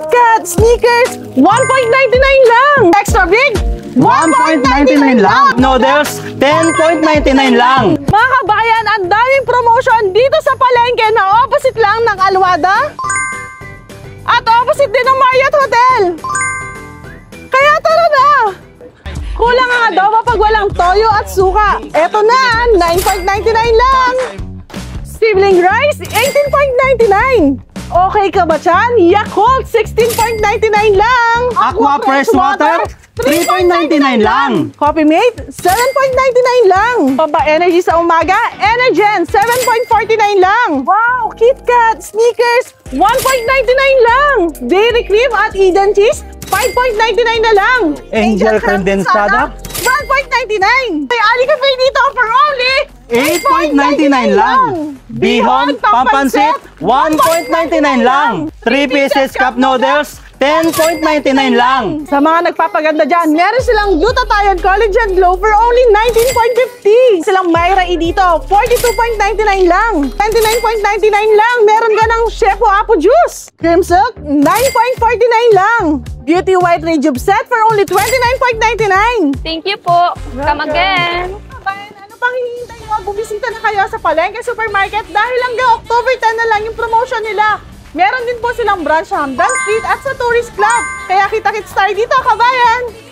KitKat sneakers, 1.99 lang. Extra big, 1.99 lang. Noodles, 10.99 lang. Mga kabayan, ang daming promotion dito sa palengke na opposite lang ng Alwada at opposite din ng Marriott Hotel. Kaya tara na! Kulang ang adobo pag walang toyo at suka. Eto na, 9.99 lang. Sibling rice, 18.99. Okay ka ba dyan? Yakult, 16.99 lang. Aqua Fresh Water, 3.99 lang. Coffee Mate, 7.99 lang. Papa Energy sa umaga, Energen, 7.49 lang. Wow, KitKat sneakers, 1.99 lang. Dairy Cream at Eden Cheese, 5.99 na lang. Angel Condensada, 1.99. May Ali Cafe dito for only 8.99 lang. Bihon Pampansit, 1.99 lang. 3 pieces cup noodles, 10.99 lang. Sa mga nagpapaganda dyan, meron silang Glutathione Collagen Glow for only 19.50. Silang Myra E dito, 42.99 lang. 29.99 lang. Meron ka ng Shepo Apple Juice. Cream Silk, 9.49 lang. Beauty White Rejuve Set for only 29.99. Thank you po. Come again. Kabayan, ano pang hinihintay nyo? Bumisita na kayo sa Palengke Supermarket dahil hanggang October 10 na lang yung promotion nila. Meron din po silang branch sa Hamdan Street at sa Tourist Club. Kaya kita-kits tayo dito, kabayan!